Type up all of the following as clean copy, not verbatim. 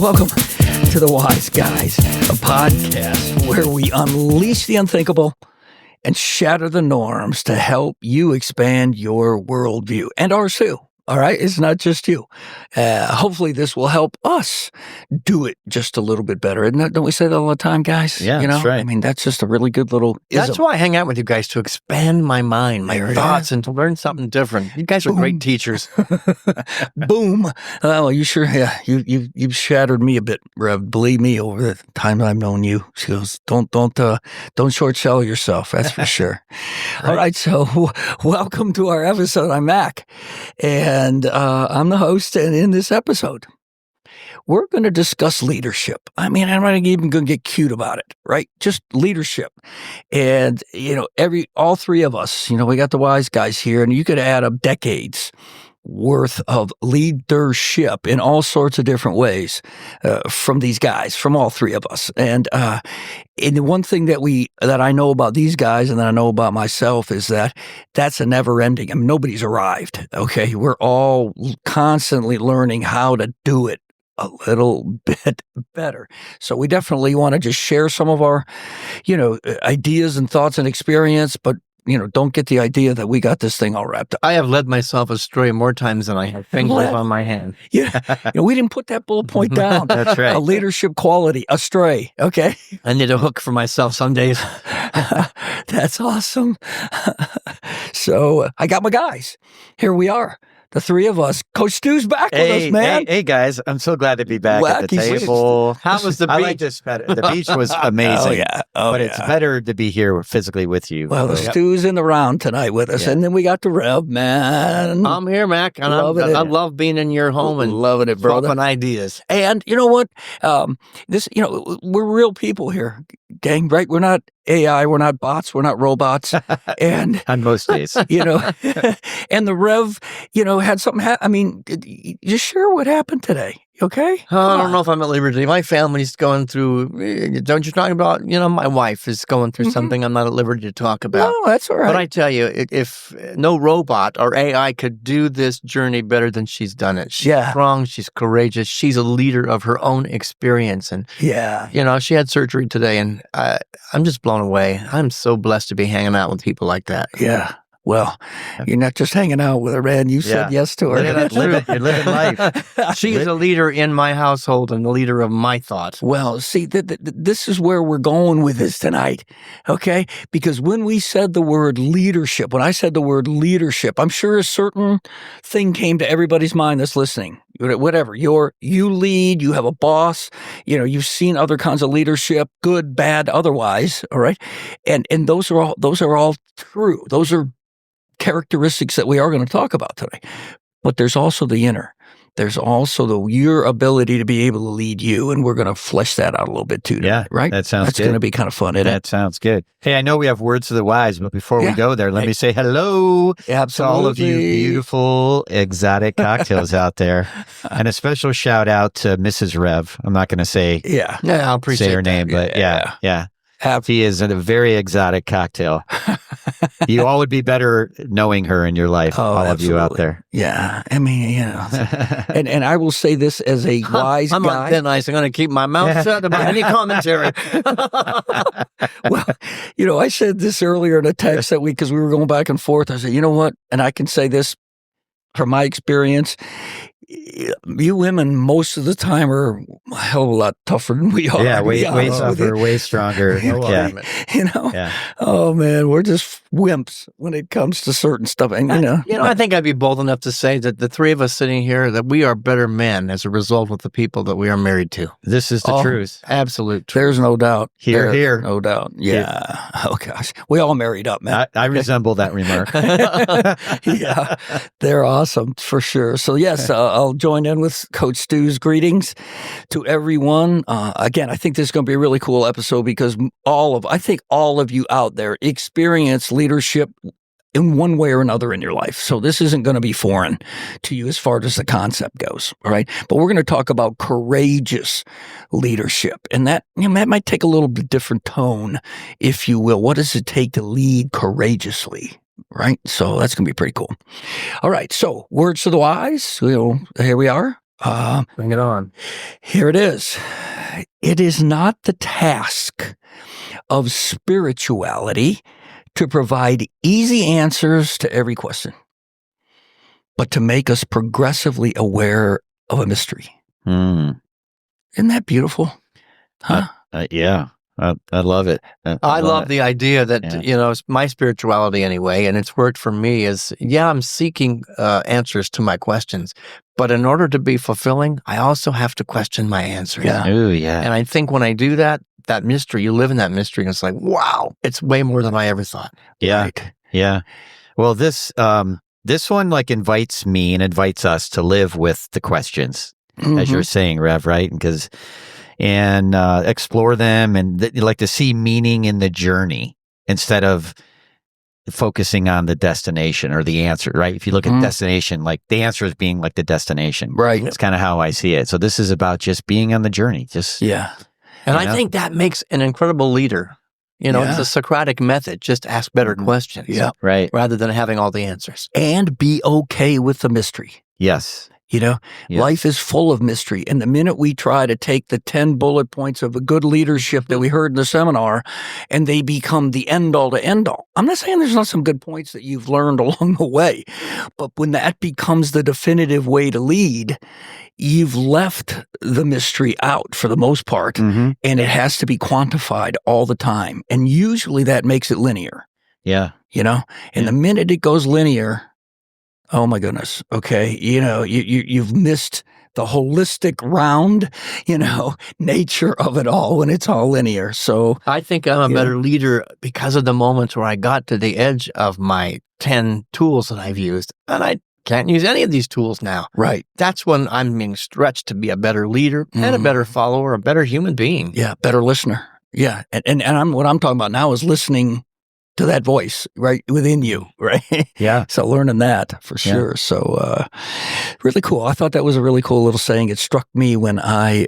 Welcome to The Wise Guys, a podcast where we unleash the unthinkable and shatter the norms to help you expand your worldview and ours too. All right, it's not just you. Hopefully, this will help us do it just a little bit better. Isn't that, don't we say that all the time, guys? Yeah, that's right. I mean, that's just a really good little ism. That's why I hang out with you guys, to expand my mind, my thoughts, and to learn something different. You guys are great teachers. Boom. Well, you sure? Yeah, you've shattered me a bit, Rev. Believe me, over the time I've known you. She goes, don't short sell yourself. That's for sure. Right. All right, so welcome to our episode. I'm Mac, and I'm the host. And in this episode, we're going to discuss leadership. I mean, I'm not even going to get cute about it, right? Just leadership. And, all three of us, we got the wise guys here, and you could add up decades worth of leadership in all sorts of different ways from these guys, from all three of us. And the one thing that I know about these guys and that I know about myself is that that's a never ending. I mean, nobody's arrived. Okay. We're all constantly learning how to do it a little bit better. So we definitely want to just share some of our, ideas and thoughts and experience, but don't get the idea that we got this thing all wrapped up. I have led myself astray more times than I have fingers on my hand. Yeah. We didn't put that bullet point down. That's right. A leadership quality, astray. Okay. I need a hook for myself some days. That's awesome. So I got my guys. Here we are. The three of us. Coach Stu's back with us, man. Hey, guys. I'm so glad to be back at the table. How was the beach? I like this better. The beach was amazing. It's better to be here physically with you. Well, the Stu's in the round tonight with us. And then we got the Rev, man. I'm here, Mac. And I love being in your home and loving it, brother. Swapping ideas. And you know what? We're real people here, gang, right? We're not AI, we're not bots, we're not robots. And on most days, and the Rev, had something happen. I mean, you sure what happened today? Okay. I don't know if I'm at liberty. My family's going through, don't you talk about, my wife is going through something I'm not at liberty to talk about. No, that's all right. But I tell you, if no robot or AI could do this journey better than she's done it. She's strong, she's courageous, she's a leader of her own experience. And, she had surgery today, and I'm just blown away. I'm so blessed to be hanging out with people like that. Yeah. Well, you're not just hanging out with her, man. You said yes to her. You're living life. She is a leader in my household and the leader of my thoughts. Well, see, this is where we're going with this tonight, okay? Because when we said the word leadership, when I said the word leadership, I'm sure a certain thing came to everybody's mind that's listening. Whatever, you lead, you have a boss, you've seen other kinds of leadership, good, bad, otherwise, all right? And those are all true. Those are characteristics that we are going to talk about today. But there's also the inner. There's also your ability to be able to lead you, and we're going to flesh that out a little bit too. Yeah, right? That sounds That's good. going to be kind of fun, isn't it? That sounds good. Hey, I know we have words of the wise, but before we go there, let me say hello to all of you beautiful exotic cocktails out there. And a special shout out to Mrs. Rev. I'm not going to say I'll appreciate her name, but yeah. She is a very exotic cocktail. You all would be better knowing her in your life, all of you out there. Yeah. I mean, and I will say this as a wise guy. I'm on thin ice. I'm going to keep my mouth shut about any commentary. Well, I said this earlier in a text that week because we were going back and forth. I said, you know what? And I can say this from my experience. You women most of the time are a hell of a lot tougher than we are. Yeah, way tougher, way stronger. Oh man, we're just wimps when it comes to certain stuff. And I think I'd be bold enough to say that the three of us sitting here, that we are better men as a result of the people that we are married to. This is the truth. Absolute truth. There's no doubt. Here. No doubt. Yeah. Oh gosh. We all married up, man. I resemble that remark. Yeah. They're awesome for sure. So yes, I'll join in with Coach Stu's greetings to everyone. Again, I think this is going to be a really cool episode because I think all of you out there experience leadership in one way or another in your life. So this isn't going to be foreign to you as far as the concept goes, all right? But we're going to talk about courageous leadership. And that might take a little bit different tone, if you will. What does it take to lead courageously? Right? So that's going to be pretty cool. All right. So words to the wise, here we are. Bring it on. Here it is. It is not the task of spirituality to provide easy answers to every question, but to make us progressively aware of a mystery. Isn't that beautiful? Huh? Yeah. I love it. I love the idea that, it's my spirituality anyway, and it's worked for me is, I'm seeking answers to my questions. But in order to be fulfilling, I also have to question my answers. Yeah. Ooh, yeah. And I think when I do that mystery, you live in that mystery, and it's like, wow, it's way more than I ever thought. Yeah. Right. Yeah. Well, this one like invites me and invites us to live with the questions, as you're saying, Rev, right? And explore them and like to see meaning in the journey instead of focusing on the destination or the answer, right? If you look at destination, like the answer is being like the destination. Right. It's kind of how I see it. So this is about just being on the journey. And I think that makes an incredible leader. It's a Socratic method. Just ask better questions. Yeah. Right. Rather than having all the answers. And be okay with the mystery. Yes. Life is full of mystery. And the minute we try to take the 10 bullet points of a good leadership that we heard in the seminar and they become the end all to end all. I'm not saying there's not some good points that you've learned along the way, but when that becomes the definitive way to lead, you've left the mystery out for the most part, and it has to be quantified all the time. And usually that makes it linear. Yeah. And the minute it goes linear, oh my goodness. Okay. You've missed the holistic round, nature of it all when it's all linear. So I think I'm a better leader because of the moments where I got to the edge of my 10 tools that I've used and I can't use any of these tools now. Right. That's when I'm being stretched to be a better leader and a better follower, a better human being. Yeah. Better listener. Yeah. And what I'm talking about now is listening to that voice right within you, right? Yeah. So learning that for sure. So really cool. I thought that was a really cool little saying. It struck me when I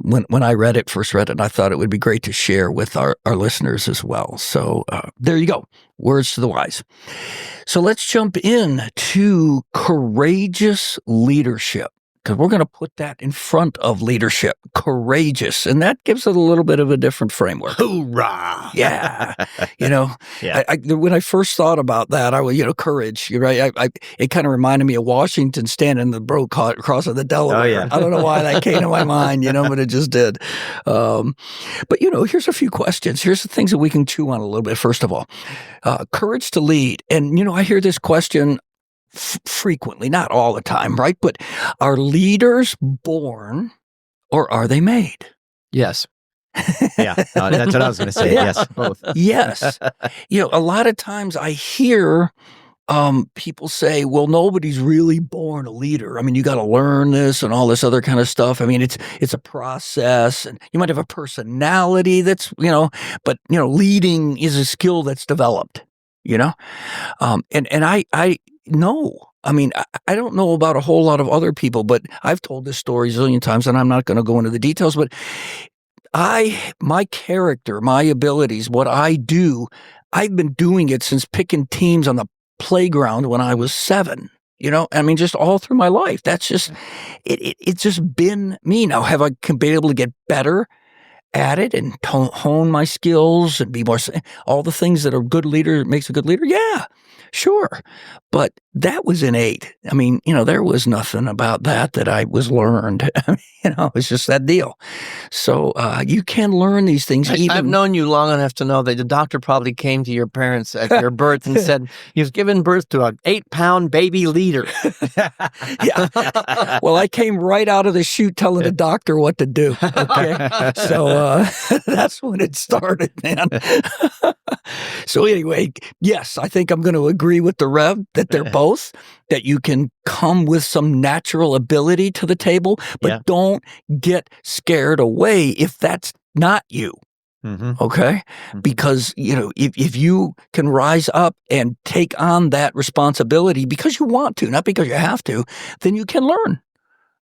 when I first read it, and I thought it would be great to share with our listeners as well. So there you go. Words to the wise. So let's jump in to courageous leadership. Because we're going to put that in front of leadership, courageous, and that gives it a little bit of a different framework. Hoorah! Yeah, when I first thought about that, I was, courage. You're right. It kind of reminded me of Washington standing the broad cross of the Delaware. Oh, yeah. I don't know why that came to my mind, but it just did. But here's a few questions. Here's the things that we can chew on a little bit. First of all, courage to lead, and I hear this question frequently, not all the time, right? But are leaders born or are they made? Yes. Yeah, that's what I was going to say. Yes, both. Yes. A lot of times I hear people say, well, nobody's really born a leader. I mean, you got to learn this and all this other kind of stuff. I mean, it's a process, and you might have a personality that's, but, leading is a skill that's developed, and I know. I mean, I don't know about a whole lot of other people, but I've told this story a zillion times, and I'm not going to go into the details, but my character, my abilities, what I do, I've been doing it since picking teams on the playground when I was 7. I mean, just all through my life. That's just, it's just been me. Now, have I been able to get better at it and hone my skills and be more, all the things that a good leader makes a good leader? Yeah, sure. But that was innate. I mean, there was nothing about that I was learned. It's just that deal. So you can learn these things. I've known you long enough to know that the doctor probably came to your parents at your birth and said, you've given birth to an 8-pound baby leader. Yeah. Well, I came right out of the chute telling the doctor what to do. Okay. So that's when it started, man. So anyway, yes, I think I'm going to agree with the Rev that they're both, that you can come with some natural ability to the table, but don't get scared away if that's not you. Okay? Because, if you can rise up and take on that responsibility because you want to, not because you have to, then you can learn.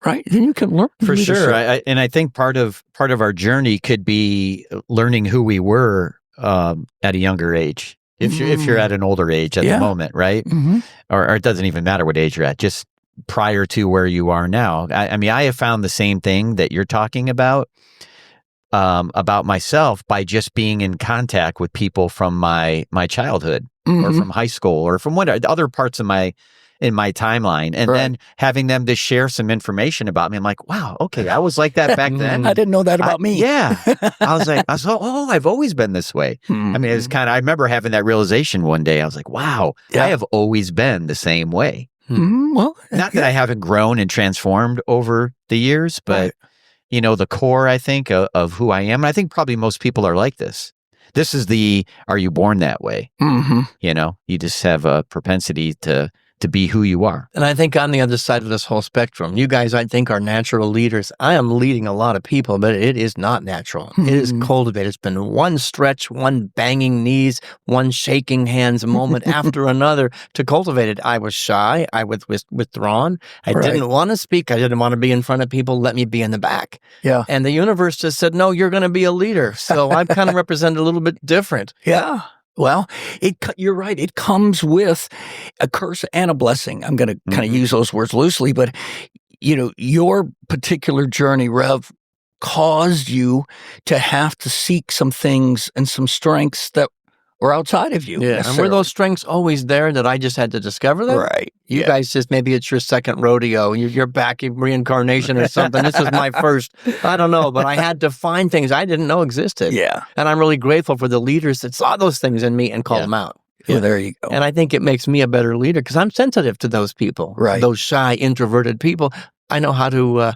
Right? Then you can learn. For sure. And I think part of our journey could be learning who we were at a younger age. If you're at an older age at the moment, right? Or it doesn't even matter what age you're at, just prior to where you are now. I mean, I have found the same thing that you're talking about myself by just being in contact with people from my childhood or from high school or from other parts of in my timeline, and then having them to share some information about me. I'm like, wow, okay, I was like that back then. I didn't know that about me. Yeah. I was like, I've always been this way. I mean, it's I remember having that realization one day. I was like, wow, I have always been the same way. Well, not that I haven't grown and transformed over the years, but the core, I think, of who I am. And I think probably most people are like this. This is are you born that way? You just have a propensity to be who you are. And I think on the other side of this whole spectrum, you guys, I think, are natural leaders. I am leading a lot of people, but it is not natural. It is cultivated. It's been one stretch, one banging knees, one shaking hands moment after another to cultivate it. I was shy. I was withdrawn. I didn't want to speak. I didn't want to be in front of people. Let me be in the back. Yeah. And the universe just said, no, you're going to be a leader. So I'm kind of represented a little bit different. Yeah. Well, you're right. It comes with a curse and a blessing. I'm going to kind of use those words loosely, but your particular journey, Rev, caused you to have to seek some things and some strengths that were outside of you. Yeah, and were those strengths always there that I just had to discover them? Right. You guys just, maybe it's your second rodeo. You're back in reincarnation or something. This is my first. I don't know, but I had to find things I didn't know existed. Yeah. And I'm really grateful for the leaders that saw those things in me and called them out. Yeah, there you go. And I think it makes me a better leader because I'm sensitive to those people. Right. Those shy, introverted people. I know how to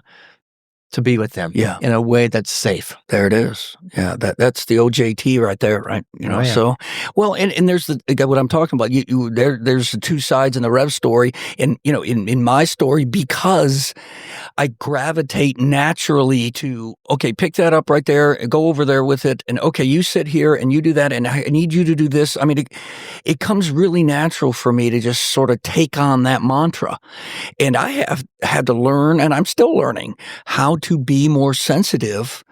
be with them in a way that's safe. There it is. Yeah, that's the OJT right there, right? So, well, and there's what I'm talking about. There's the two sides in the Rev story, and in my story, because I gravitate naturally to, okay, pick that up right there, and go over there with it, and okay, you sit here and you do that, and I need you to do this. I mean, it comes really natural for me to just sort of take on that mantra, and I have had to learn, and I'm still learning how to be more sensitive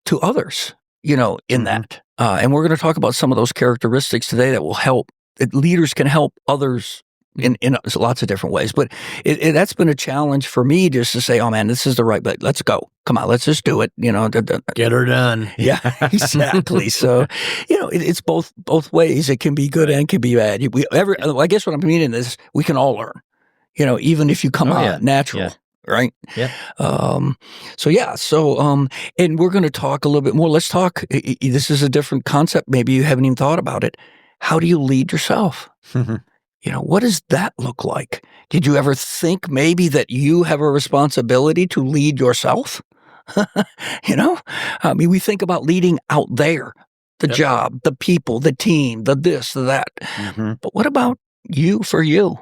to others, in that. And we're going to talk about some of those characteristics today that will help, that leaders can help others in lots of different ways. But that's been a challenge for me, just to say, oh man, this is the right, but let's go. Come on, let's just do it. Get her done. Yeah, exactly. So, it's both ways. It can be good and can be bad. I guess what I'm meaning is we can all learn, even if you come out natural. Yeah. Right? Yeah. And we're going to talk a little bit more. Let's talk. This is a different concept. Maybe you haven't even thought about it. How do you lead yourself? What does that look like? Did you ever think maybe that you have a responsibility to lead yourself? I mean, we think about leading out there, the job, the people, the team, the this, the that. But what about you for you?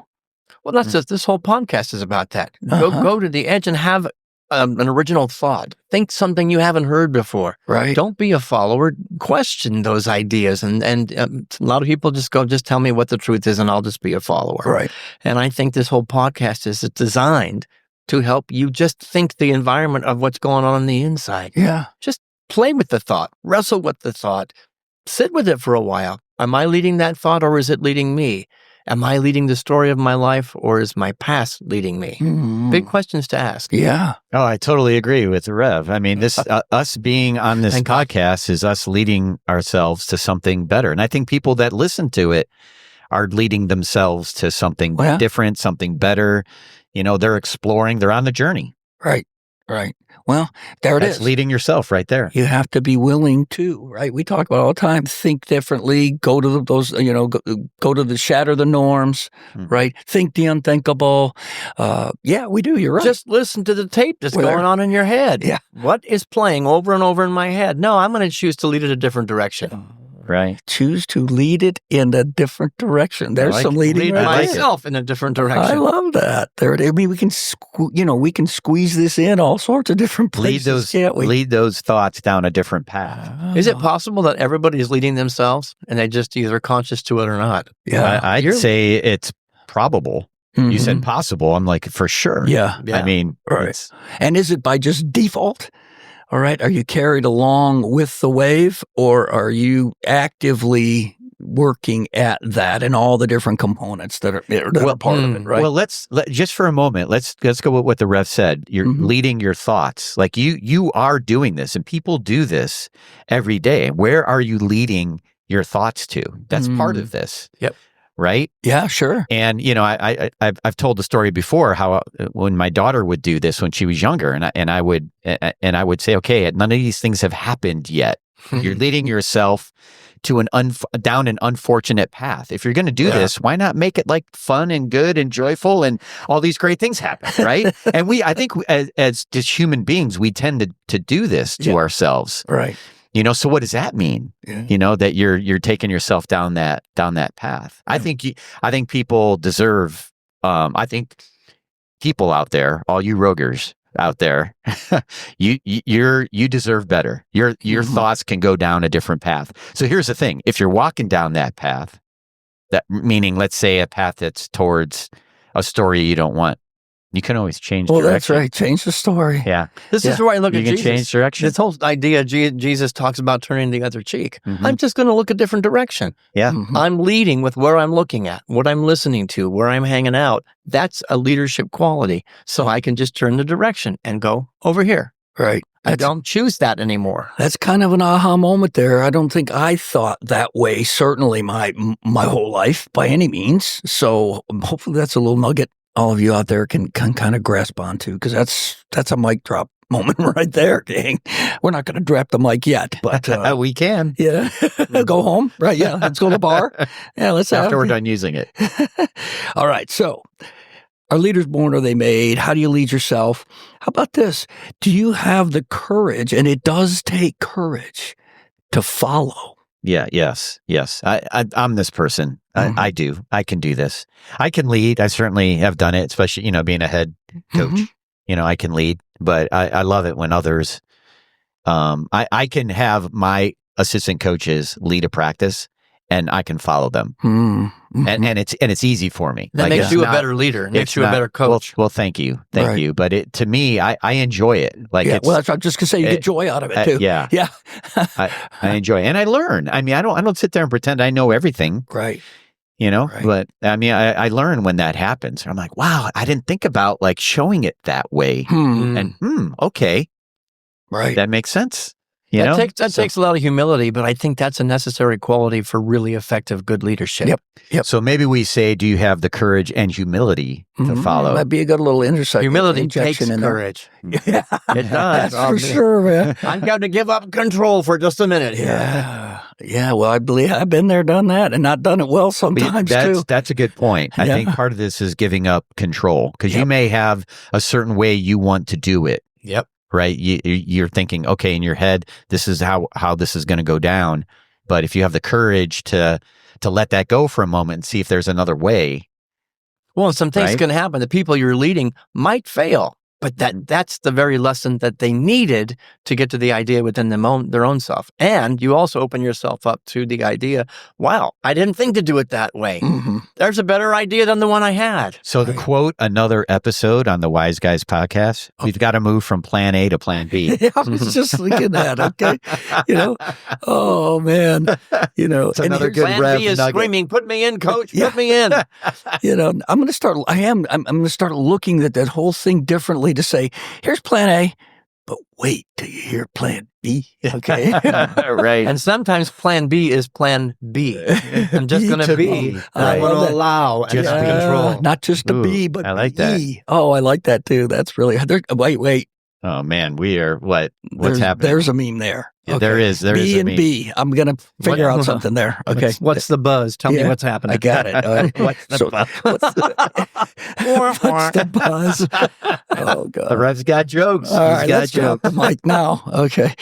Well, that's just, this whole podcast is about that. Go to the edge and have an original thought. Think something you haven't heard before. Right. Don't be a follower. Question those ideas. And a lot of people just tell me what the truth is and I'll just be a follower. Right. And I think this whole podcast is designed to help you just think the environment of what's going on the inside. Yeah. Just play with the thought. Wrestle with the thought. Sit with it for a while. Am I leading that thought or is it leading me? Am I leading the story of my life or is my past leading me? Big questions to ask. Yeah. Oh, I totally agree with Rev. I mean, this us being on this podcast is us leading ourselves to something better. And I think people that listen to it are leading themselves to something different, something better. They're exploring, they're on the journey. Right. Right. Well, there That's leading yourself right there. You have to be willing to, right? We talk about all the time, think differently, go to those, go to the shatter the norms, right? Think the unthinkable. Yeah, we do. You're right. Just listen to the tape that's going on in your head. Yeah. What is playing over and over in my head? No, I'm going to choose to lead it a different direction. Right. Choose to lead it in a different direction. There's some leading. Lead myself in a different direction. I love that. I mean, we can, we can squeeze this in all sorts of different places. Can't we? Lead those thoughts down a different path. Is it possible that everybody is leading themselves and they just either conscious to it or not? Yeah, I'd say it's probable. You said possible. I'm like, for sure. Yeah. I mean, right. And is it by just default? All right. Are you carried along with the wave or are you actively working at that and all the different components that are part of it, right? Well, just for a moment, let's go with what the Rev said. You're leading your thoughts. Like you are doing this, and people do this every day. Where are you leading your thoughts to? That's part of this. Yep. Right? Yeah, sure. And I've told the story before how when my daughter would do this when she was younger, and I would say, okay, none of these things have happened yet. You're leading yourself to down an unfortunate path. If you're going to do this, why not make it like fun and good and joyful and all these great things happen, right? And I think as just human beings, we tend to do this to ourselves, right? So what does that mean? Yeah. That you're taking yourself down that path. Yeah. I think people deserve. I think people out there, all you roguers out there, you deserve better. Your thoughts can go down a different path. So here's the thing: if you're walking down that path, that meaning, let's say, a path that's towards a story you don't want, you can always change direction. That's right. Change the story. Yeah. This is where I look at Jesus. You can change direction. This whole idea, Jesus talks about turning the other cheek. I'm just going to look a different direction. Yeah. I'm leading with where I'm looking at, what I'm listening to, where I'm hanging out. That's a leadership quality. So I can just turn the direction and go over here. Right. I don't choose that anymore. That's kind of an aha moment there. I don't think I thought that way, certainly my whole life by any means. So hopefully that's a little nugget all of you out there can kind of grasp onto, because that's a mic drop moment right there, gang. We're not going to drop the mic yet, but we can. Yeah, go home, right? Yeah, let's go to the bar. Yeah, let's after we're done using it. All right. So, are leaders born or are they made? How do you lead yourself? How about this? Do you have the courage? And it does take courage to follow. Yeah. Yes. I'm this person. I do. I can do this. I can lead. I certainly have done it, especially, being a head coach. I can lead, but I love it when others, I can have my assistant coaches lead a practice and I can follow them. And it's easy for me. That makes you a better leader. It makes you a better coach. Well, thank you. Thank you. But to me, I enjoy it. Like, well, I'm just gonna say you get joy out of it too. Yeah. I enjoy it. And I learn. I mean, I don't sit there and pretend I know everything. Right. Right. But I mean, I learn when that happens. I'm like, wow, I didn't think about like showing it that way. And okay. Right. That makes sense. That takes a lot of humility, but I think that's a necessary quality for really effective, good leadership. Yep. So maybe we say, do you have the courage and humility to follow? That'd be a good little insight. Humility takes courage. Yeah, it does. That's for sure, man. I'm going to give up control for just a minute here. Yeah. Well, I believe I've been there, done that, and not done it well sometimes too. That's a good point. I think part of this is giving up control, because you may have a certain way you want to do it. Yep. Right? You're thinking, okay, in your head, this is how this is going to go down. But if you have the courage to let that go for a moment and see if there's another way. Well, some things can happen. The people you're leading might fail, but that's the very lesson that they needed to get to the idea within their own self. And you also open yourself up to the idea, wow, I didn't think to do it that way. There's a better idea than the one I had. So to quote another episode on the Wise Guys podcast, we've got to move from plan A to plan B. I was just thinking that, okay? Oh man, it's another good plan B is nugget. Screaming, put me in, coach, put me in. I'm going to start, I'm going to start looking at that whole thing differently to say, here's plan A, but wait till you hear plan B, okay? Right. And sometimes plan B is plan B. I'm just going to be. I'm going to allow. Just control. Not just a B, but I like that. Oh, I like that too. That's really, wait. Oh man, we are, what's happening? There's a meme there. Yeah, there is B a and meme. B. I'm going to figure out something there. Okay. What's the buzz? Tell me what's happening. I got it. What's the buzz? What's the buzz? Oh, God. The Rev's got jokes. All right, got let's drop the mic now. Okay.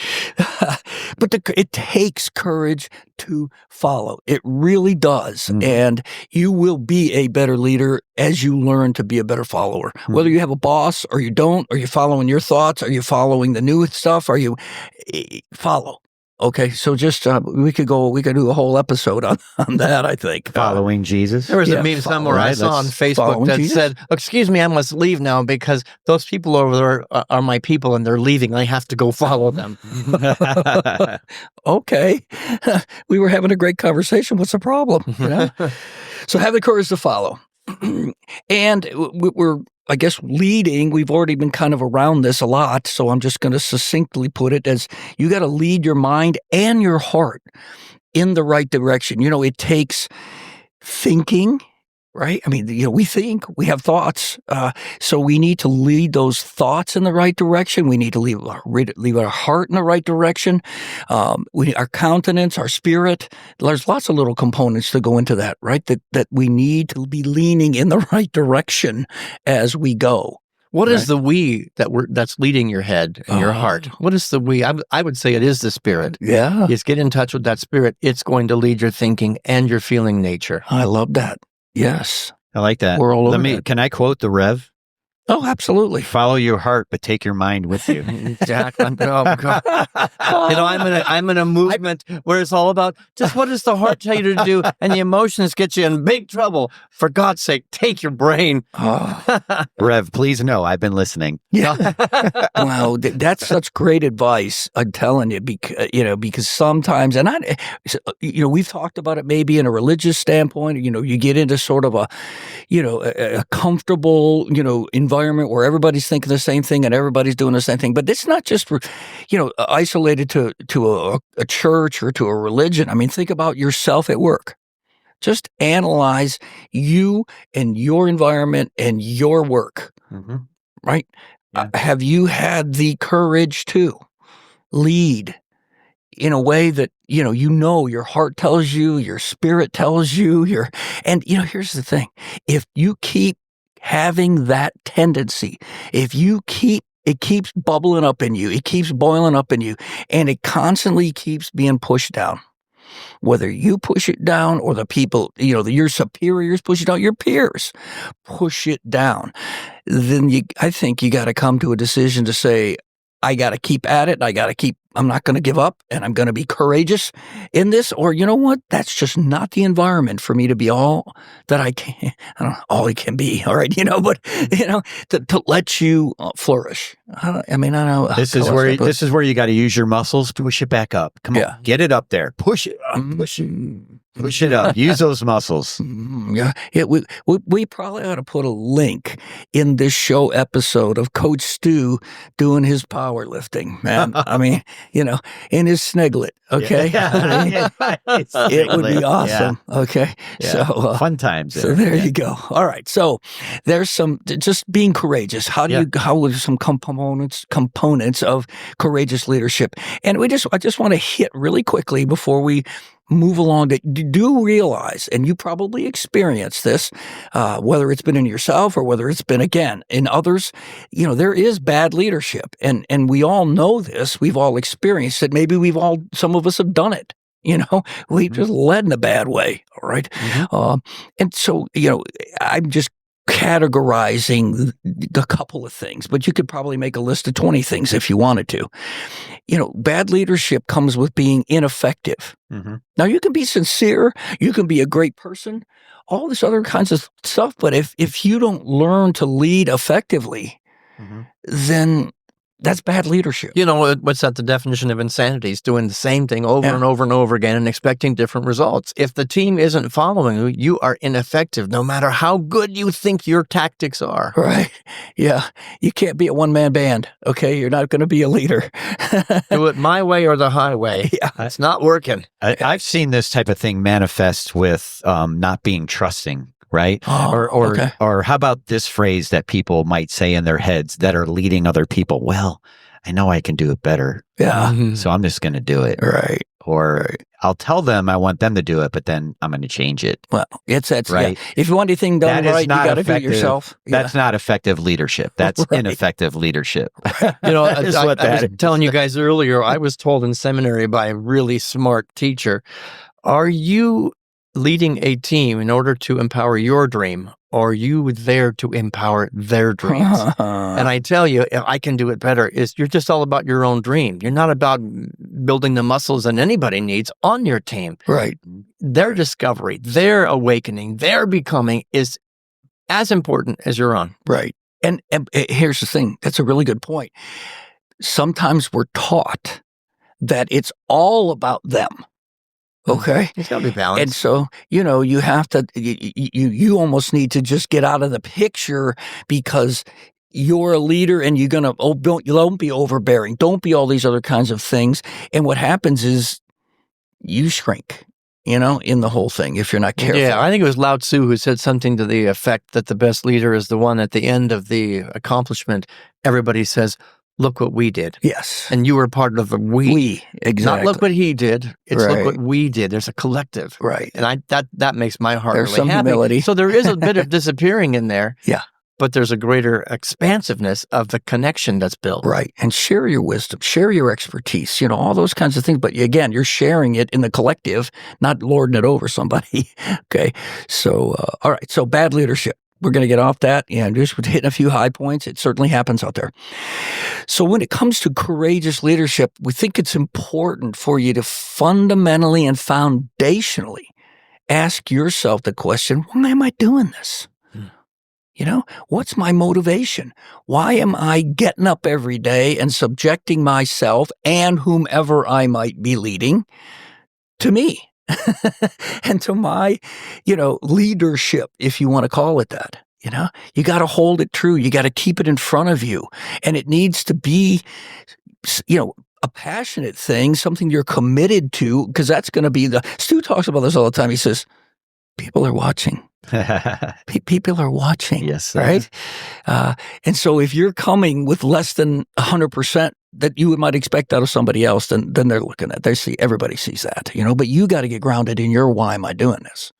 But it takes courage to follow. It really does. And you will be a better leader as you learn to be a better follower. Whether you have a boss or you don't, are you following your thoughts? Are you following the new stuff? Are you follow? Okay, so just we could do a whole episode on that, I think. Following Jesus. There was a meme somewhere I saw on Facebook that said, "Excuse me, I must leave now because those people over there are my people and they're leaving. I have to go follow them." Okay. We were having a great conversation. What's the problem? You know? So have the courage to follow. And we're, I guess, leading. We've already been kind of around this a lot, so I'm just going to succinctly put it as you got to lead your mind and your heart in the right direction. You know, it takes thinking, right? I mean, you know, we think, we have thoughts, so we need to lead those thoughts in the right direction. We need to lead our heart in the right direction. Our countenance, our spirit. There's lots of little components that go into that, right? That we need to be leaning in the right direction as we go. What is the we that's leading your head and your heart? What is the we? I would say it is the spirit. Yeah. It's get in touch with that spirit. It's going to lead your thinking and your feeling nature. I love that. Yes. I like that. We're all over that. Can I quote the Rev? Oh, absolutely. Follow your heart, but take your mind with you. Exactly. Oh, God. You know, I'm in a movement where it's all about just what does the heart tell you to do, and the emotions get you in big trouble. For God's sake, take your brain. Rev, please know I've been listening. Yeah. Wow, that's such great advice. I'm telling you, because sometimes, and we've talked about it maybe in a religious standpoint. You know, you get into sort of a comfortable, environment where everybody's thinking the same thing and everybody's doing the same thing. But it's not just, isolated to a church or to a religion. I mean, think about yourself at work. Just analyze you and your environment and your work, right? Yeah. Have you had the courage to lead in a way that, your heart tells you, your spirit tells you, here's the thing. If you keep having that tendency, if it keeps bubbling up in you, it keeps boiling up in you, and it constantly keeps being pushed down. Whether you push it down or the people, your superiors push it down, your peers push it down, then I think you got to come to a decision to say, I got to keep at it. I'm not going to give up, and I'm going to be courageous in this. Or you know what? That's just not the environment for me to be all that I can. I don't know, all I can be. All right, but to let you flourish. I don't know. This is where you got to use your muscles. Push it back up. Come on, get it up there. Push it up. Push it up. Use those muscles. Yeah. We probably ought to put a link in this show episode of Coach Stu doing his powerlifting, man. I mean, in his sniglet. Okay. Yeah. It would be awesome. Yeah. Okay. Yeah. So fun times. So there you go. All right. So there's some just being courageous. How are some components of courageous leadership? And I just want to hit really quickly before we move along that do realize, and you probably experience this, whether it's been in yourself or whether it's been, again, in others, there is bad leadership. And we all know this. We've all experienced it. Maybe some of us have done it. We've just led in a bad way. All right. And so, I'm just categorizing a couple of things, but you could probably make a list of 20 things if you wanted to. Bad leadership comes with being ineffective. Now, you can be sincere, you can be a great person, all this other kinds of stuff, but if you don't learn to lead effectively, then that's bad leadership. What's that? The definition of insanity is doing the same thing over and over and over again and expecting different results. If the team isn't following you, you are ineffective, no matter how good you think your tactics are. Right. Yeah. You can't be a one-man band, okay? You're not going to be a leader. Do it my way or the highway. Yeah. It's not working. I've seen this type of thing manifest with not being trusting. Right? Or how about this phrase that people might say in their heads that are leading other people? Well, I know I can do it better. Yeah. So I'm just going to do it. Right. Or I'll tell them I want them to do it, but then I'm going to change it. Well, that's right. Yeah. If you want anything done right, you got to do it yourself. That's not effective leadership. That's ineffective leadership. I was telling you guys earlier, I was told in seminary by a really smart teacher, are you leading a team in order to empower your dream, or are you there to empower their dreams? And I tell you, I can do it better. You're just all about your own dream. You're not about building the muscles that anybody needs on your team. Right. Their discovery, their awakening, their becoming is as important as your own. Right. And here's the thing. That's a really good point. Sometimes we're taught that it's all about them. Okay. It's got to be balanced. And so, you have to, you almost need to just get out of the picture because you're a leader and you're going to, don't be overbearing. Don't be all these other kinds of things. And what happens is you shrink, in the whole thing if you're not careful. Yeah, I think it was Lao Tzu who said something to the effect that the best leader is the one at the end of the accomplishment. Everybody says, look what we did. Yes. And you were part of the we. We, exactly. Not look what he did. It's look what we did. There's a collective. Right. And that makes my heart There's really some happy. humility. So there is a bit of disappearing in there. Yeah. But there's a greater expansiveness of the connection that's built. Right. And share your wisdom, share your expertise, all those kinds of things. But again, you're sharing it in the collective, not lording it over somebody. Okay. So, all right. So bad leadership. We're going to get off that and just hitting a few high points. It certainly happens out there. So when it comes to courageous leadership, we think it's important for you to fundamentally and foundationally ask yourself the question, why am I doing this? What's my motivation? Why am I getting up every day and subjecting myself and whomever I might be leading to me and to my, leadership, if you want to call it that? You got to hold it true. You got to keep it in front of you. And it needs to be, a passionate thing, something you're committed to, because that's going to be Stu talks about this all the time. He says, people are watching. People are watching. Yes. Right. And so if you're coming with less than 100% that you might expect out of somebody else, then they're looking at, everybody sees that, but you got to get grounded in your, why am I doing this?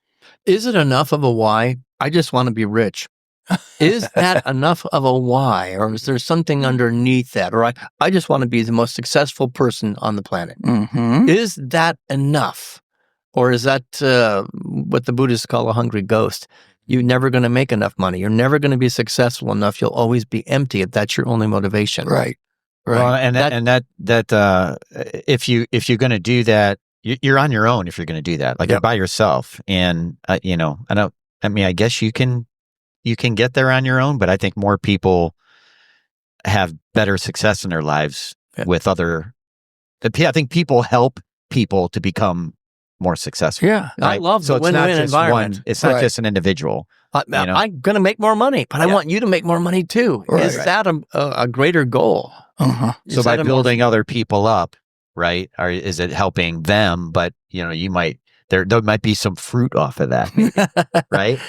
Is it enough of a why? I just want to be rich. Is that enough of a why? Or is there something underneath that? Or I just want to be the most successful person on the planet. Mm-hmm. Is that enough? Or is that what the Buddhists call a hungry ghost? You're never going to make enough money. You're never going to be successful enough. You'll always be empty if that's your only motivation. Right. Well, and that if you're going to do that, you're on your own. If you're going to do that, like you're by yourself, and I guess you can get there on your own, but I think more people have better success in their lives with other. I think people help people to become more successful. Yeah. Right? I love the win-win environment. It's not just an individual. I'm going to make more money, but I want you to make more money too. Right. Is that a greater goal? Uh-huh. So by building other people up, right? Or is it helping them? But you might there might be some fruit off of that, right?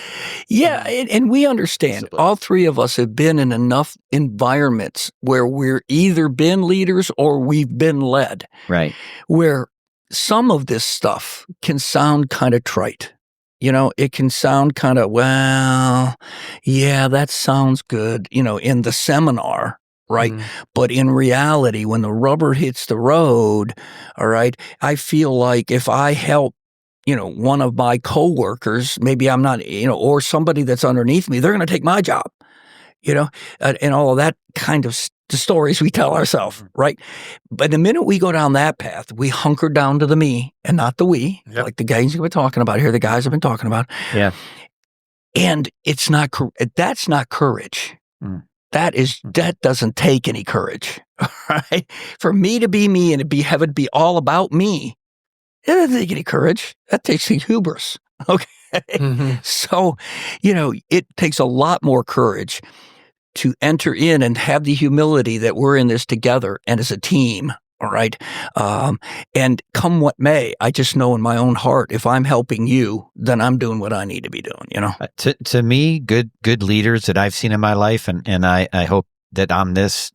Yeah, and we understand. All three of us have been in enough environments where we're either been leaders or we've been led. Right. Where some of this stuff can sound kind of trite. It can sound kind of, well, yeah, that sounds good, in the seminar, right? Mm. But in reality, when the rubber hits the road, all right, I feel like if I help, one of my coworkers, maybe I'm not, or somebody that's underneath me, they're going to take my job, and all of that kind of the stories we tell ourselves, right? But the minute we go down that path, we hunker down to the me and not the we, like the guys we've been talking about here, the guys have been talking about. Yeah. And that's not courage. Mm. That doesn't take any courage, right? For me to be me and have it be all about me, it doesn't take any courage. That takes hubris, okay? Mm-hmm. So, it takes a lot more courage to enter in and have the humility that we're in this together and as a team, all right? And come what may, I just know in my own heart, if I'm helping you, then I'm doing what I need to be doing, To me, good leaders that I've seen in my life, and I hope that I'm this,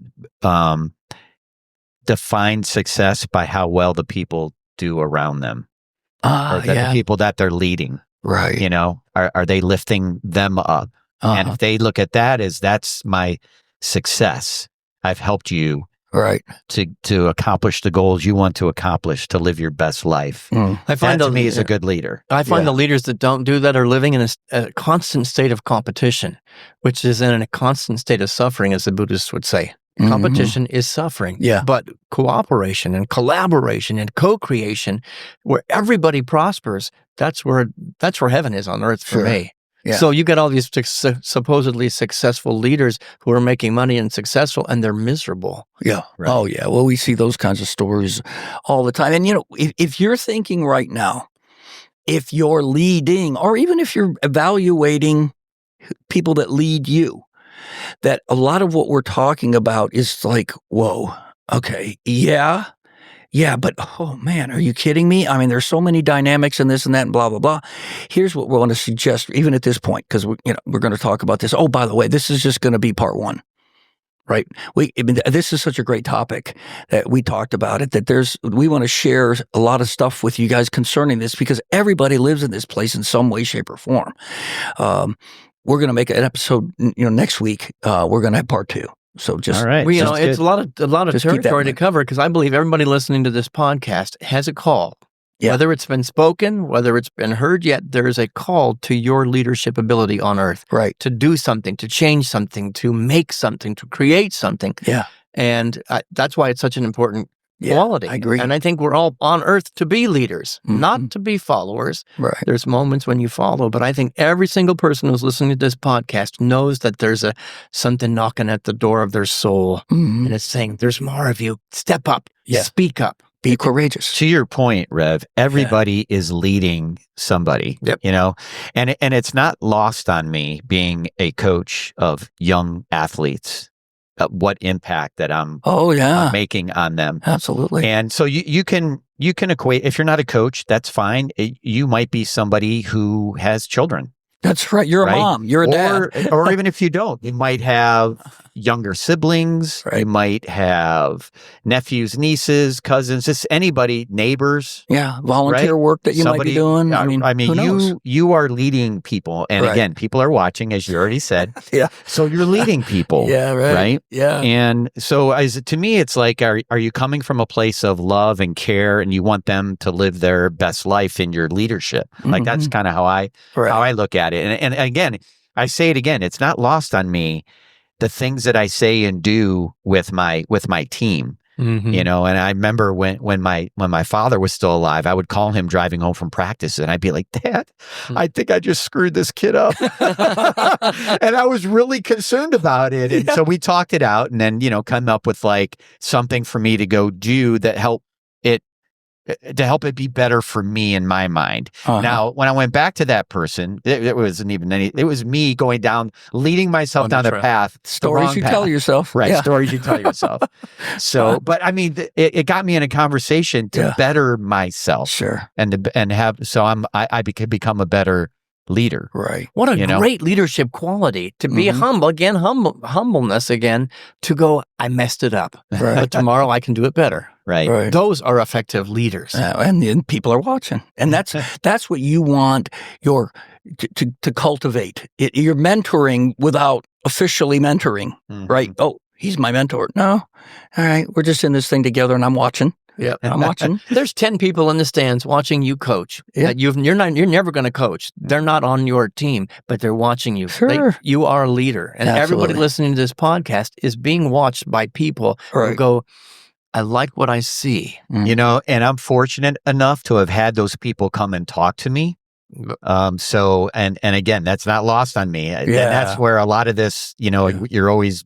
define success by how well the people do around them. Or the people that they're leading. Right. Are they lifting them up? And if they look at that as that's my success, I've helped you Right. To accomplish the goals you want to accomplish, to live your best life. I find that to me is a good leader. I find the leaders that don't do that are living in a constant state of competition, which is in a constant state of suffering, as the Buddhists would say. Competition is suffering. Yeah. But cooperation and collaboration and co-creation, where everybody prospers, that's where heaven is on earth for me. Yeah. So you get all these supposedly successful leaders who are making money and successful, and they're miserable. Yeah. Right. Oh, yeah. Well, we see those kinds of stories all the time. And, if you're thinking right now, if you're leading, or even if you're evaluating people that lead you, that a lot of what we're talking about is like, whoa, okay, yeah, but oh man, are you kidding me? I mean, there's so many dynamics in this and that and blah, blah, blah. Here's what we want to suggest, even at this point, because we're going to talk about this. Oh, by the way, this is just going to be part one, right? This is such a great topic that we talked about it, that we want to share a lot of stuff with you guys concerning this, because everybody lives in this place in some way, shape, or form. We're going to make an episode, next week. We're going to have part two. So just, all right. It's a lot of territory to cover, because I believe everybody listening to this podcast has a call. Yeah. Whether it's been spoken, whether it's been heard yet, there is a call to your leadership ability on earth. Right. To do something, to change something, to make something, to create something. Yeah. And that's why it's such an important quality. I agree. And I think we're all on earth to be leaders, not to be followers. Right. There's moments when you follow, but I think every single person who's listening to this podcast knows that there's something knocking at the door of their soul, and it's saying, there's more of you. Step up. Yeah. Speak up. Be courageous. To your point, Rev, everybody is leading somebody, and it's not lost on me, being a coach of young athletes, what impact that I'm making on them. Absolutely. And so you can equate, if you're not a coach, that's fine. You might be somebody who has children. That's right. You're a mom. You're a dad. Or even if you don't, you might have younger siblings. Right. You might have nephews, nieces, cousins, just anybody, neighbors. Yeah. Volunteer work that you might be doing. I mean, you are leading people. And again, people are watching, as you already said. Yeah. So you're leading people. Yeah. Right. Yeah. And so to me, it's like, are you coming from a place of love and care, and you want them to live their best life in your leadership? Like, that's kind of how I look at it. And again, I say it again, it's not lost on me, the things that I say and do with my team. And I remember when my father was still alive, I would call him driving home from practice, and I'd be like, Dad, I think I just screwed this kid up. And I was really concerned about it. And so we talked it out, and then, come up with like something for me to go do that help it be better for me in my mind. Now, when I went back to that person, it wasn't even it was me going down, leading myself down the path. Stories you tell yourself. Right. Yeah. Stories you tell yourself. So, but I mean, it got me in a conversation to better myself. Sure. I could become a better leader. Right. What a great leadership quality, to be humbleness again, to go, I messed it up, but tomorrow I can do it better. Right. Those are effective leaders. And then people are watching. And that's what you want to cultivate. You're mentoring without officially mentoring, right? Oh, he's my mentor. No. All right. We're just in this thing together, and I'm watching. Yeah, I'm watching. There's 10 people in the stands watching you coach. Yeah. You're never going to coach. They're not on your team, but they're watching you. Sure. You are a leader. And everybody listening to this podcast is being watched by people who go, I like what I see. And I'm fortunate enough to have had those people come and talk to me. So, and again, that's not lost on me. Yeah. And that's where a lot of this, you're always,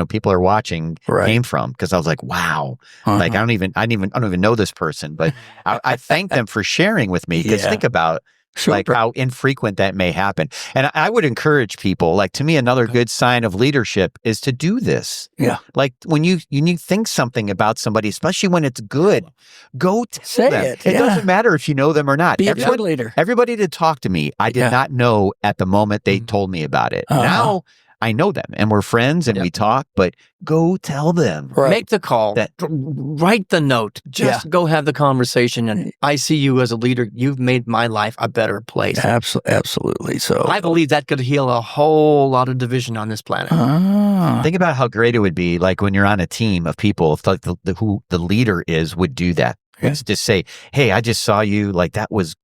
people are watching came from, because I was like, wow, like I don't even know this person, but I thank them for sharing with me, because think about like how infrequent that may happen. And I would encourage people, like, to me, another good sign of leadership is to do this. Yeah. Like when you think something about somebody, especially when it's good, go tell them. It doesn't matter if you know them or not. Be a good leader. Everybody did talk to me. I did not know at the moment they told me about it. Now I know them and we're friends and we talk, but go tell them. Right. Make the call. Write the note. Just go have the conversation. And I see you as a leader. You've made my life a better place. Absolutely. So I believe that could heal a whole lot of division on this planet. Think about how great it would be, like when you're on a team of people, if like who the leader is would do that. It's just say, hey, I just saw you, like that was,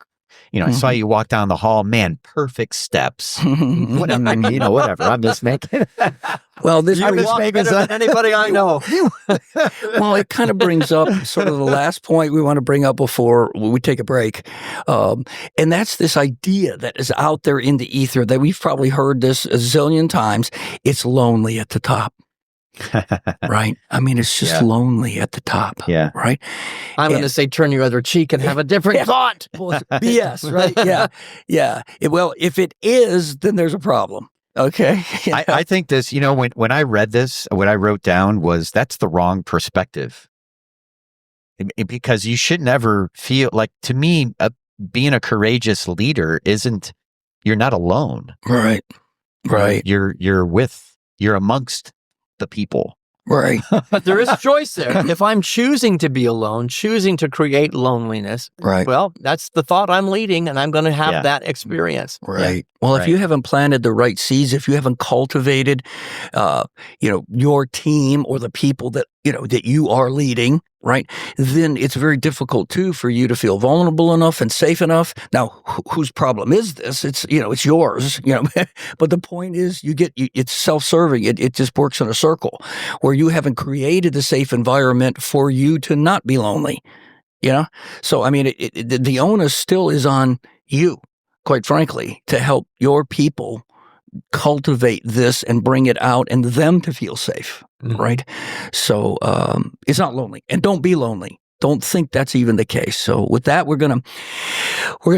I saw you walk down the hall, man, perfect steps. Whatever. I'm just making. Well, this you walk better than anybody I know. Well, it kind of brings up sort of the last point we want to bring up before we take a break. And that's this idea that is out there in the ether that we've probably heard this a zillion times. It's lonely at the top. Right? I mean, it's just lonely at the top. Yeah. Right? I'm going to say turn your other cheek and have a different thought. BS, right? Yeah. Well, if it is, then there's a problem. Okay. I think this, when I read this, what I wrote down was that's the wrong perspective. Because you should never feel like, to me, being a courageous leader you're not alone. Right. You're amongst the people. Right. But there is a choice there. If I'm choosing to be alone, choosing to create loneliness, well, that's the thought I'm leading, and I'm going to have that experience. Right. Well, if you haven't planted the right seeds, if you haven't cultivated, your team or the people that, that you are leading, right, then it's very difficult too for you to feel vulnerable enough and safe enough. Now, whose problem is this? It's, it's yours, but the point is it's self-serving. It just works in a circle where you haven't created a safe environment for you to not be lonely, So, I mean, the onus still is on you, quite frankly, to help your people cultivate this and bring it out and them to feel safe, right? So it's not lonely, and don't be lonely. Don't think that's even the case. So with that, we're gonna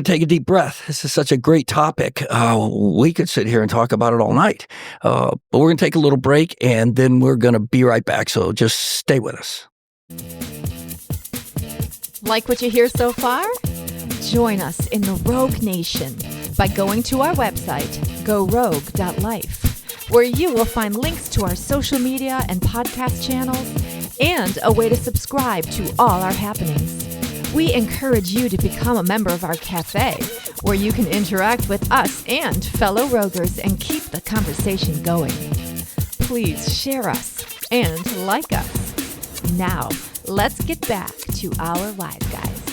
take a deep breath. This is such a great topic. We could sit here and talk about it all night, but we're gonna take a little break, and then we're gonna be right back. So just stay with us. Like what you hear so far? Join us in the Rogue Nation by going to our website, gorogue.life, where you will find links to our social media and podcast channels and a way to subscribe to all our happenings. We encourage you to become a member of our cafe, where you can interact with us and fellow Roguers and keep the conversation going. Please share us and like us. Now, let's get back to our Wise Guys.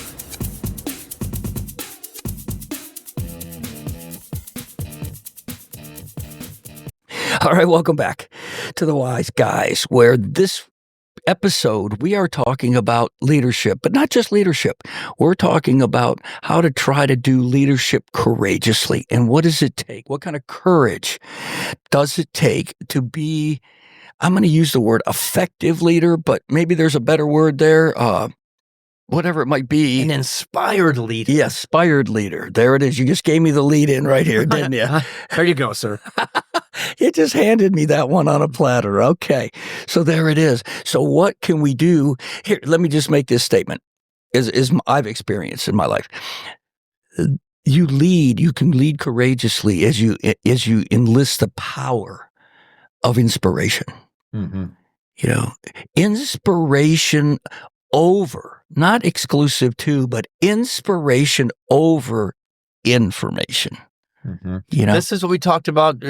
All right, welcome back to the Wise Guys, where this episode we are talking about leadership, but not just leadership. We're talking about how to try to do leadership courageously. And what does it take? What kind of courage does it take to be, I'm going to use the word effective leader, but maybe there's a better word there. Whatever it might be. An inspired leader. Yeah, inspired leader. There it is. You just gave me the lead in right here, didn't you? There you go, sir. You just handed me that one on a platter. Okay. So there it is. So what can we do? Here, let me just make this statement as I've experienced in my life. You can lead courageously as you enlist the power of inspiration. Mm-hmm. Inspiration over, not exclusive to, but inspiration over information. Mm-hmm. This is what we talked about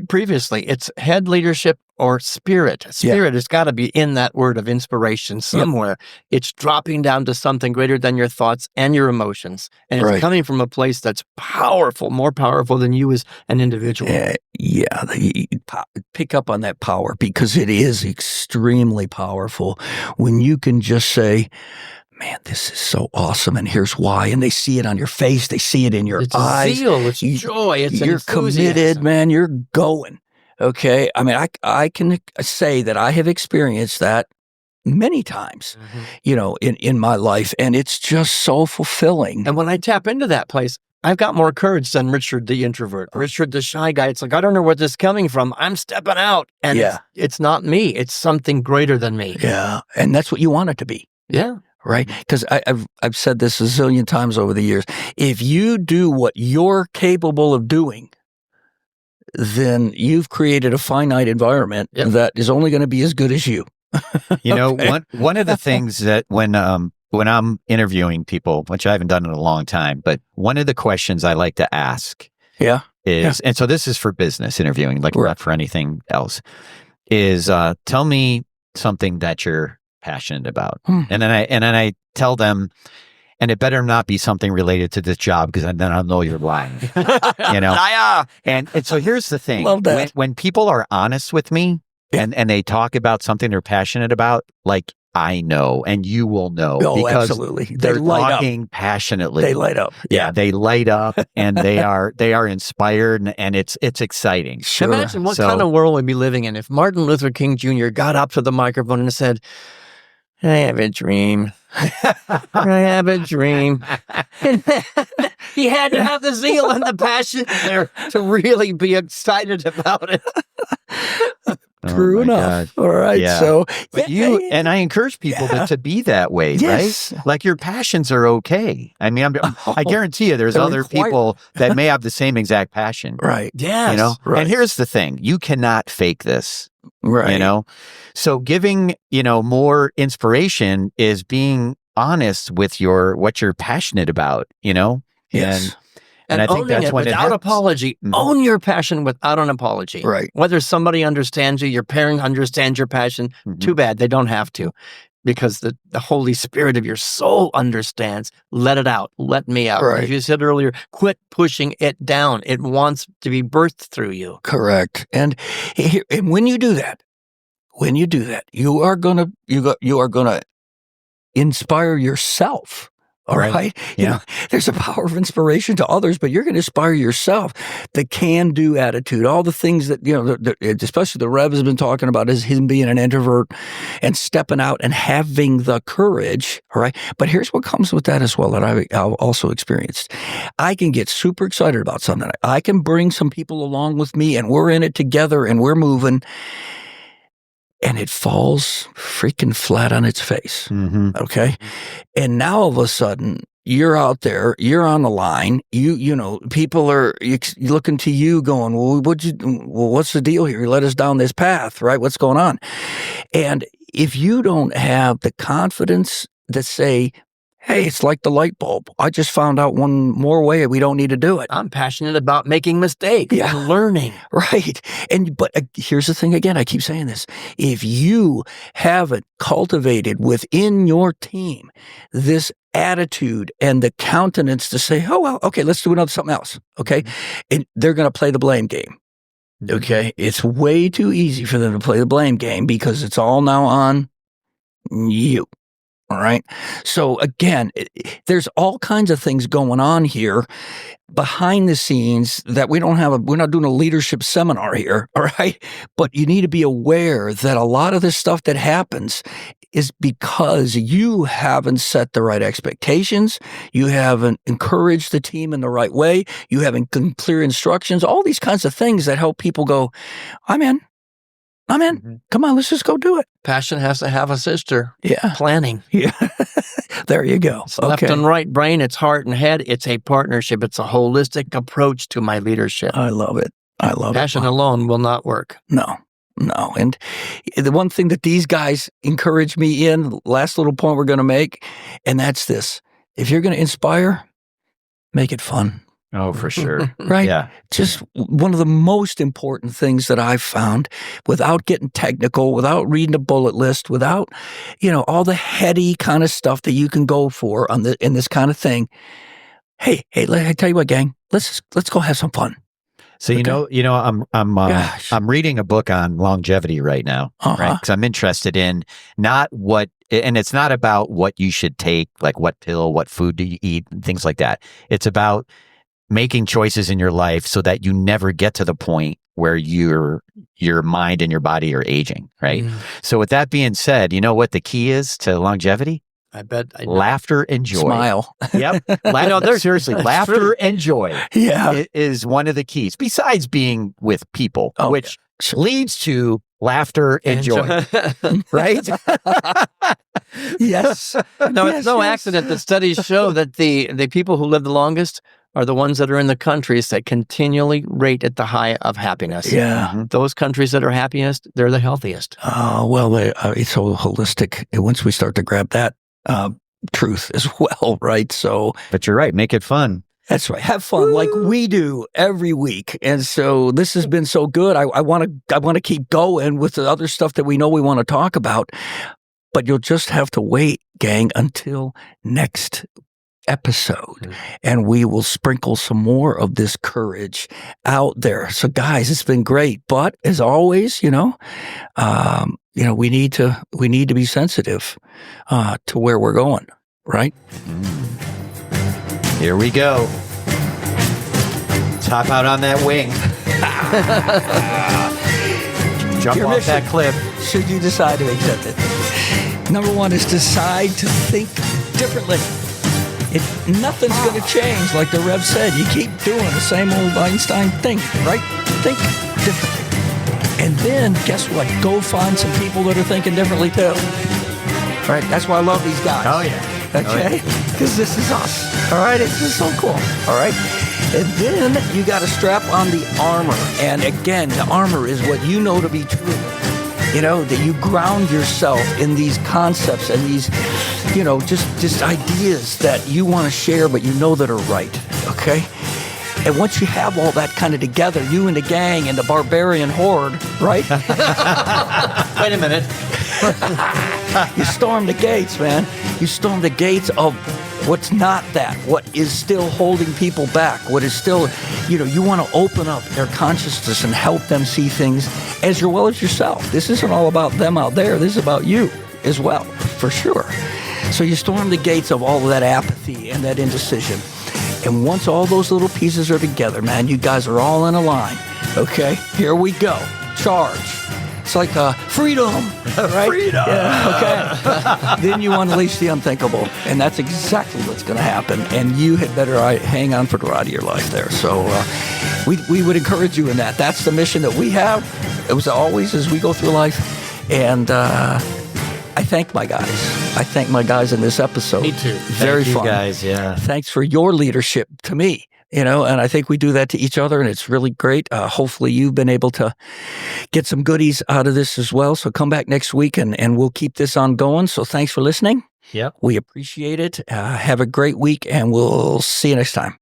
previously. It's head leadership or spirit. Spirit has got to be in that word of inspiration somewhere. It's dropping down to something greater than your thoughts and your emotions. And it's coming from a place that's powerful, more powerful than you as an individual. Pick up on that power, because it is extremely powerful when you can just say, man, this is so awesome, and here's why. And they see it on your face. They see it in your eyes. It's zeal. It's joy. It's you're committed, man. You're going. Okay. I mean, I can say that I have experienced that many times, in my life, and it's just so fulfilling. And when I tap into that place, I've got more courage than Richard the introvert, Richard the shy guy. It's like, I don't know where this is coming from. I'm stepping out, and it's not me. It's something greater than me. Yeah, and that's what you want it to be. Yeah. Right? Because I've said this a zillion times over the years. If you do what you're capable of doing, then you've created a finite environment that is only going to be as good as you. You know, one of the things that when I'm interviewing people, which I haven't done in a long time, but one of the questions I like to ask is, and so this is for business interviewing, like not for anything else, is tell me something that you're passionate about. And then I tell them, and it better not be something related to this job, because then I'll know you're lying. You know? And so here's the thing. Love that. When people are honest with me and they talk about something they're passionate about, like I know, and you will know, because absolutely. They're talking passionately. They light up. Yeah, they light up, and they are inspired, and it's exciting. Sure. Imagine what kind of world we'd be living in if Martin Luther King Jr. got up to the microphone and said, "I have a dream. I have a dream." And he had to have the zeal and the passion there to really be excited about it. True enough. God. All right. Yeah. So, but and I encourage people to be that way, right? Like your passions are okay. I mean, I guarantee you there's other people that may have the same exact passion. Right. Yes. You know? Right. And here's the thing. You cannot fake this. Right. You know? So giving, more inspiration is being honest with what you're passionate about, Yes. And I think that's it when without apology. Own your passion without an apology. Right. Whether somebody understands you, your parent understands your passion, too bad. They don't have to, because the Holy Spirit of your soul understands. Let it out. Let me out. Right. As you said earlier, quit pushing it down. It wants to be birthed through you. Correct. And when you do that, you are gonna inspire yourself. All right. Yeah. There's a power of inspiration to others, but you're going to inspire yourself. The can-do attitude, all the things that, especially the Rev has been talking about, is him being an introvert and stepping out and having the courage. All right. But here's what comes with that as well that I've also experienced. I can get super excited about something. I can bring some people along with me, and we're in it together, and we're moving. And it falls freaking flat on its face. Okay. And now all of a sudden, you're out there, you're on the line, people are looking to you going, well, what's the deal here? You let us down this path, right? What's going on? And if you don't have the confidence to say, hey, it's like the light bulb. I just found out one more way we don't need to do it. I'm passionate about making mistakes and learning. Right. But here's the thing again, I keep saying this. If you haven't cultivated within your team this attitude and the countenance to say, oh, well, okay, let's do something else. Okay. And they're going to play the blame game. Okay. It's way too easy for them to play the blame game because it's all now on you. All right. So again, there's all kinds of things going on here behind the scenes that we're not doing a leadership seminar here. All right. But you need to be aware that a lot of this stuff that happens is because you haven't set the right expectations. You haven't encouraged the team in the right way. You haven't given clear instructions, all these kinds of things that help people go, I'm in. Come on, let's just go do it. Passion has to have a sister. Yeah. Planning. Yeah. There you go. It's left and right brain. It's heart and head. It's a partnership. It's a holistic approach to my leadership. I love it. Passion alone will not work. No. And the one thing that these guys encourage me in, last little point we're going to make, and that's this. If you're going to inspire, make it fun. Oh, for sure. Right? Yeah. Just one of the most important things that I've found, without getting technical, without reading a bullet list, without, all the heady kind of stuff that you can go for in this kind of thing. Hey, I tell you what, gang, let's go have some fun. So, I'm reading a book on longevity right now, right? Because I'm interested in and it's not about what you should take, like what pill, what food do you eat, and things like that. It's about making choices in your life so that you never get to the point where your mind and your body are aging, right? So with that being said, you know what the key is to longevity? I bet. Laughter and joy. Smile. Yep. Seriously, laughter and joy is one of the keys, besides being with people, which leads to laughter and joy. Right? Yes. It's no accident that studies show that the people who live the longest are the ones that are in the countries that continually rate at the high of happiness. Yeah. Those countries that are happiest, they're the healthiest. Well, it's so holistic. Once we start to grab that truth as well, right? So, but you're right. Make it fun. That's right. Have fun like we do every week. And so this has been so good. I want to keep going with the other stuff that we know we want to talk about. But you'll just have to wait, gang, until next episode. And we will sprinkle some more of this courage out there. So guys, it's been great. But as always, we need to be sensitive to where we're going, right? Here we go. Top out on that wing. Jump Your off mission, that cliff. Should you decide to accept it. Number one is decide to think differently. Nothing's going to change, like the Rev said. You keep doing the same old Einstein thing, right? Think differently. And then, guess what? Go find some people that are thinking differently too. All right? That's why I love these guys. Oh, yeah. Okay? Because this is us. All right? It's just so cool. All right? And then you got to strap on the armor. And again, the armor is what you know to be true. That you ground yourself in these concepts and these, just ideas that you want to share, but you know that are right. Okay? And once you have all that kind of together, you and the gang and the barbarian horde, right? Wait a minute. You storm the gates, man. You storm the gates of what's not that, what is still holding people back, what is still, you want to open up their consciousness and help them see things as well as yourself. This isn't all about them out there. This is about you as well, for sure. So you storm the gates of all of that apathy and that indecision. And once all those little pieces are together, man, you guys are all in a line. Okay, here we go. Charge. It's like freedom, right? Freedom. Yeah, okay. Then you unleash the unthinkable, and that's exactly what's going to happen. And you had better hang on for the ride of your life there. So we would encourage you in that. That's the mission that we have. It was always as we go through life. And I thank my guys. I thank my guys in this episode. Me too. Very Thank fun. you guys, yeah. Thanks for your leadership to me. And I think we do that to each other, and it's really great. Hopefully you've been able to get some goodies out of this as well. So come back next week, and we'll keep this on going. So thanks for listening. Yep. We appreciate it. Have a great week, and we'll see you next time.